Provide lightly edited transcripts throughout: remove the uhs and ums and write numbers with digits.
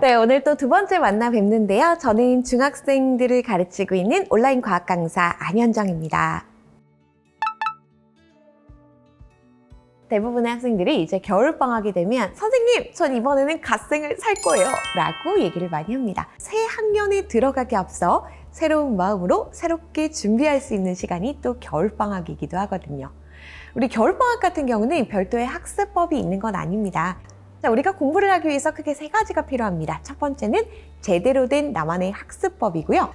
네, 오늘 또 두 번째 만나 뵙는데요. 저는 중학생들을 가르치고 있는 온라인 과학 강사 안현정입니다. 대부분의 학생들이 이제 겨울방학이 되면 선생님, 전 이번에는 갓생을 살 거예요 라고 얘기를 많이 합니다. 새 학년에 들어가기 앞서 새로운 마음으로 새롭게 준비할 수 있는 시간이 또 겨울방학이기도 하거든요. 우리 겨울방학 같은 경우는 별도의 학습법이 있는 건 아닙니다. 자, 우리가 공부를 하기 위해서 크게 세 가지가 필요합니다. 첫 번째는 제대로 된 나만의 학습법이고요.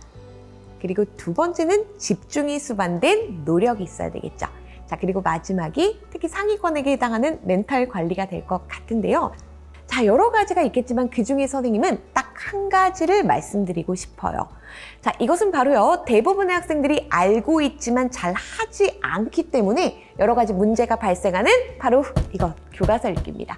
그리고 두 번째는 집중이 수반된 노력이 있어야 되겠죠. 자, 그리고 마지막이 특히 상위권에게 해당하는 멘탈 관리가 될 것 같은데요. 자, 여러 가지가 있겠지만 그중에 선생님은 딱 한 가지를 말씀드리고 싶어요. 자, 이것은 바로요, 대부분의 학생들이 알고 있지만 잘 하지 않기 때문에 여러 가지 문제가 발생하는 바로 이것, 교과서 읽기입니다.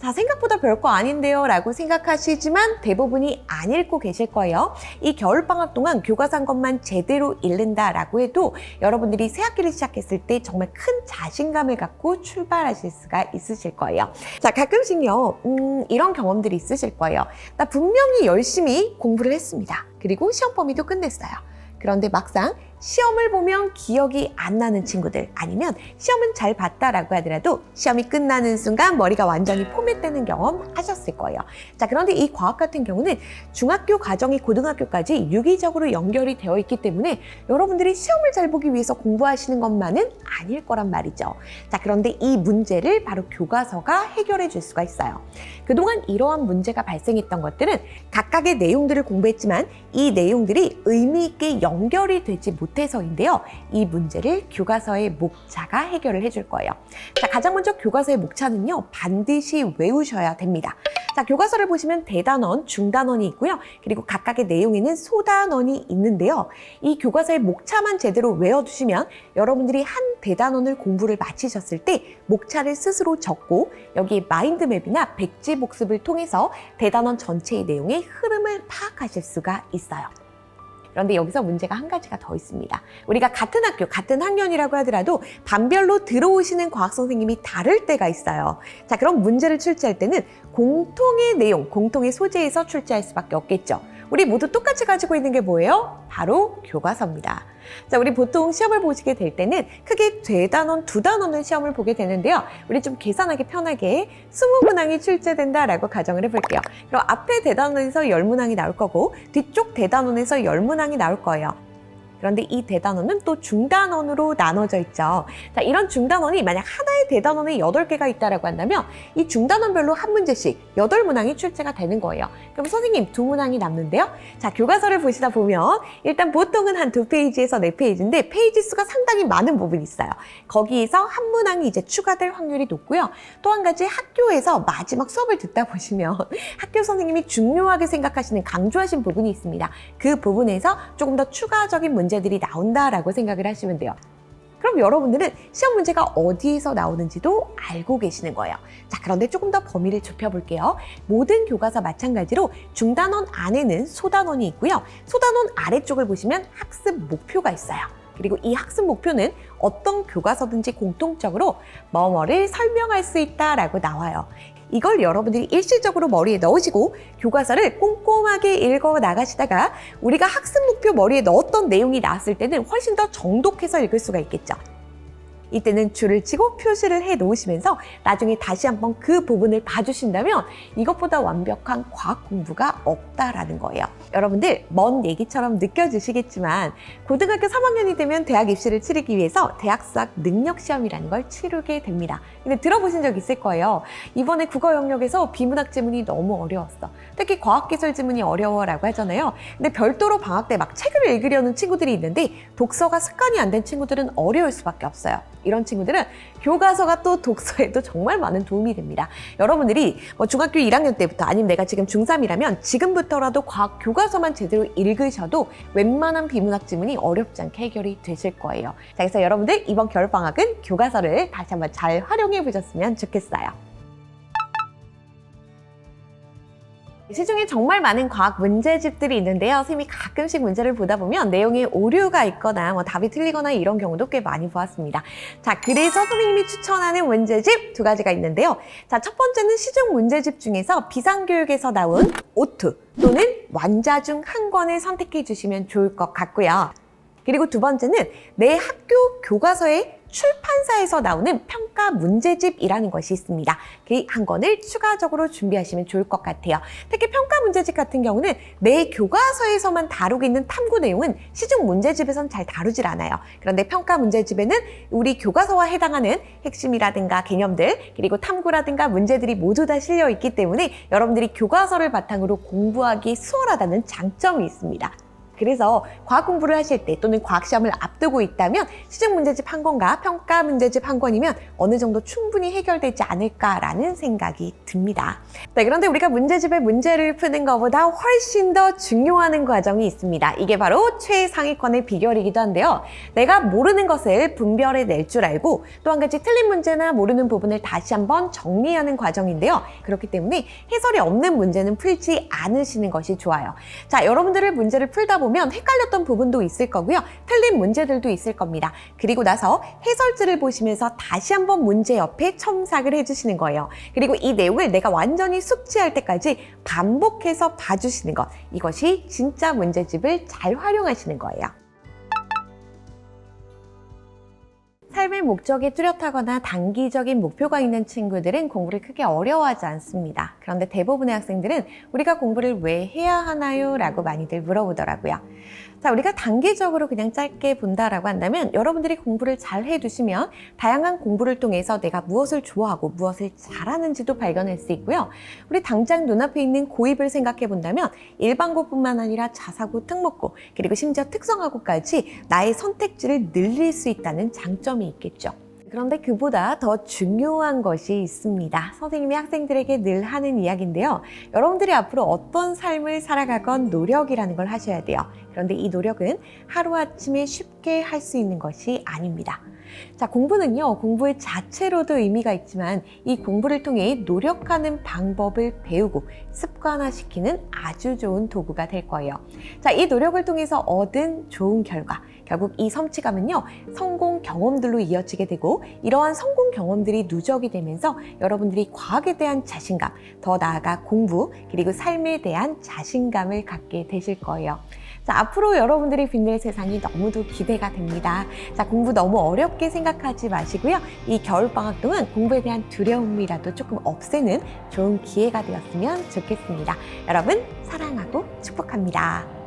자, 생각보다 별거 아닌데요 라고 생각하시지만 대부분이 안 읽고 계실 거예요. 이 겨울방학 동안 교과서 한 것만 제대로 읽는다 라고 해도 여러분들이 새 학기를 시작했을 때 정말 큰 자신감을 갖고 출발하실 수가 있으실 거예요. 자, 가끔씩요 이런 경험들이 있으실 거예요. 나 분명히 열심히 공부를 했습니다. 그리고 시험 범위도 끝냈어요. 그런데 막상 시험을 보면 기억이 안 나는 친구들, 아니면 시험은 잘 봤다라고 하더라도 시험이 끝나는 순간 머리가 완전히 포맷되는 경험 하셨을 거예요. 자, 그런데 이 과학 같은 경우는 중학교 과정이 고등학교까지 유기적으로 연결이 되어 있기 때문에 여러분들이 시험을 잘 보기 위해서 공부하시는 것만은 아닐 거란 말이죠. 자, 그런데 이 문제를 바로 교과서가 해결해 줄 수가 있어요. 그동안 이러한 문제가 발생했던 것들은 각각의 내용들을 공부했지만 이 내용들이 의미 있게 연결이 되지 못해서인데요. 이 문제를 교과서의 목차가 해결을 해줄 거예요. 자, 가장 먼저 교과서의 목차는요, 반드시 외우셔야 됩니다. 자, 교과서를 보시면 대단원, 중단원이 있고요. 그리고 각각의 내용에는 소단원이 있는데요. 이 교과서의 목차만 제대로 외워두시면 여러분들이 한 대단원을 공부를 마치셨을 때 목차를 스스로 적고 여기 마인드맵이나 백지 복습을 통해서 대단원 전체의 내용의 흐름을 파악하실 수가 있어요. 그런데 여기서 문제가 한 가지가 더 있습니다. 우리가 같은 학교, 같은 학년이라고 하더라도 반별로 들어오시는 과학 선생님이 다를 때가 있어요. 자, 그럼 문제를 출제할 때는 공통의 내용, 공통의 소재에서 출제할 수밖에 없겠죠. 우리 모두 똑같이 가지고 있는 게 뭐예요? 바로 교과서입니다. 자, 우리 보통 시험을 보시게 될 때는 크게 대단원, 두단원을 시험을 보게 되는데요. 우리 좀 계산하기 편하게 20문항이 출제된다라고 가정을 해볼게요. 그럼 앞에 대단원에서 10문항이 나올 거고 뒤쪽 대단원에서 10문항이 나올 거예요. 그런데 이 대단원은 또 중단원으로 나눠져 있죠. 자, 이런 중단원이 만약 하나의 대단원에 8개가 있다라고 한다면 이 중단원별로 한 문제씩 8문항이 출제가 되는 거예요. 그럼 선생님 2문항이 남는데요. 자, 교과서를 보시다 보면 일단 보통은 한 2페이지에서 4페이지인데 페이지 수가 상당히 많은 부분이 있어요. 거기에서 한 문항이 이제 추가될 확률이 높고요. 또 한 가지 학교에서 마지막 수업을 듣다 보시면 학교 선생님이 중요하게 생각하시는 강조하신 부분이 있습니다. 그 부분에서 조금 더 추가적인 문제들이 나온다라고 생각을 하시면 돼요. 그럼 여러분들은 시험 문제가 어디에서 나오는지도 알고 계시는 거예요. 자, 그런데 조금 더 범위를 좁혀볼게요. 모든 교과서 마찬가지로 중단원 안에는 소단원이 있고요. 소단원 아래쪽을 보시면 학습 목표가 있어요. 그리고 이 학습 목표는 어떤 교과서든지 공통적으로 뭐뭐를 설명할 수 있다라고 나와요. 이걸 여러분들이 일시적으로 머리에 넣으시고 교과서를 꼼꼼하게 읽어 나가시다가 우리가 학습 목표 머리에 넣었던 내용이 나왔을 때는 훨씬 더 정독해서 읽을 수가 있겠죠. 이때는 줄을 치고 표시를 해 놓으시면서 나중에 다시 한번 그 부분을 봐주신다면 이것보다 완벽한 과학 공부가 없다라는 거예요. 여러분들 먼 얘기처럼 느껴지시겠지만 고등학교 3학년이 되면 대학 입시를 치르기 위해서 대학 수학 능력 시험이라는 걸 치르게 됩니다. 근데 들어보신 적 있을 거예요. 이번에 국어 영역에서 비문학 지문이 너무 어려웠어. 특히 과학기술 지문이 어려워라고 하잖아요. 근데 별도로 방학 때 막 책을 읽으려는 친구들이 있는데 독서가 습관이 안 된 친구들은 어려울 수밖에 없어요. 이런 친구들은 교과서가 또 독서에도 정말 많은 도움이 됩니다. 여러분들이 중학교 1학년 때부터 아니면 내가 지금 중3이라면 지금부터라도 과학 교과서만 제대로 읽으셔도 웬만한 비문학 지문이 어렵지 않게 해결이 되실 거예요. 자, 그래서 여러분들 이번 겨울방학은 교과서를 다시 한번 잘 활용해 보셨으면 좋겠어요. 시중에 정말 많은 과학 문제집들이 있는데요. 선생님이 가끔씩 문제를 보다 보면 내용에 오류가 있거나 답이 틀리거나 이런 경우도 꽤 많이 보았습니다. 자, 그래서 선생님이 추천하는 문제집 2가지가 있는데요. 자, 첫 번째는 시중 문제집 중에서 비상교육에서 나온 오투 또는 완자 중 한 권을 선택해 주시면 좋을 것 같고요. 그리고 2번째는 내 학교 교과서에 출판사에서 나오는 평가 문제집이라는 것이 있습니다. 그 한 권을 추가적으로 준비하시면 좋을 것 같아요. 특히 평가 문제집 같은 경우는 내 교과서에서만 다루고 있는 탐구 내용은 시중 문제집에선 잘 다루질 않아요. 그런데 평가 문제집에는 우리 교과서와 해당하는 핵심이라든가 개념들, 그리고 탐구라든가 문제들이 모두 다 실려 있기 때문에 여러분들이 교과서를 바탕으로 공부하기 수월하다는 장점이 있습니다. 그래서 과학 공부를 하실 때 또는 과학 시험을 앞두고 있다면 시중 문제집 한 권과 평가 문제집 한 권이면 어느 정도 충분히 해결되지 않을까라는 생각이 듭니다. 네, 그런데 우리가 문제집의 문제를 푸는 것보다 훨씬 더 중요한 과정이 있습니다. 이게 바로 최상위권의 비결이기도 한데요. 내가 모르는 것을 분별해 낼 줄 알고 또 한 가지 틀린 문제나 모르는 부분을 다시 한번 정리하는 과정인데요. 그렇기 때문에 해설이 없는 문제는 풀지 않으시는 것이 좋아요. 자, 여러분들을 문제를 풀다 보면 헷갈렸던 부분도 있을 거고요. 틀린 문제들도 있을 겁니다. 그리고 나서 해설지를 보시면서 다시 한번 문제 옆에 첨삭을 해주시는 거예요. 그리고 이 내용을 내가 완전히 숙지할 때까지 반복해서 봐주시는 것. 이것이 진짜 문제집을 잘 활용하시는 거예요. 삶의 목적이 뚜렷하거나 단기적인 목표가 있는 친구들은 공부를 크게 어려워하지 않습니다. 그런데 대부분의 학생들은 우리가 공부를 왜 해야 하나요? 라고 많이들 물어보더라고요. 자, 우리가 단기적으로 그냥 짧게 본다라고 한다면 여러분들이 공부를 잘 해두시면 다양한 공부를 통해서 내가 무엇을 좋아하고 무엇을 잘하는지도 발견할 수 있고요. 우리 당장 눈앞에 있는 고입을 생각해 본다면 일반고뿐만 아니라 자사고, 특목고, 그리고 심지어 특성화고까지 나의 선택지를 늘릴 수 있다는 장점이 있겠죠. 그런데 그보다 더 중요한 것이 있습니다. 선생님이 학생들에게 늘 하는 이야기인데요. 여러분들이 앞으로 어떤 삶을 살아가건 노력이라는 걸 하셔야 돼요. 그런데 이 노력은 하루아침에 쉽게 할 수 있는 것이 아닙니다. 자, 공부는요, 공부의 자체로도 의미가 있지만 이 공부를 통해 노력하는 방법을 배우고 습관화시키는 아주 좋은 도구가 될 거예요. 자, 이 노력을 통해서 얻은 좋은 결과, 결국 이 성취감은요, 성공 경험들로 이어지게 되고 이러한 성공 경험들이 누적이 되면서 여러분들이 과학에 대한 자신감, 더 나아가 공부, 그리고 삶에 대한 자신감을 갖게 되실 거예요. 자, 앞으로 여러분들이 빛낼 세상이 너무도 기대가 됩니다. 자, 공부 너무 어렵게 생각하지 마시고요. 이 겨울방학 동안 공부에 대한 두려움이라도 조금 없애는 좋은 기회가 되었으면 좋겠습니다. 여러분, 사랑하고 축복합니다.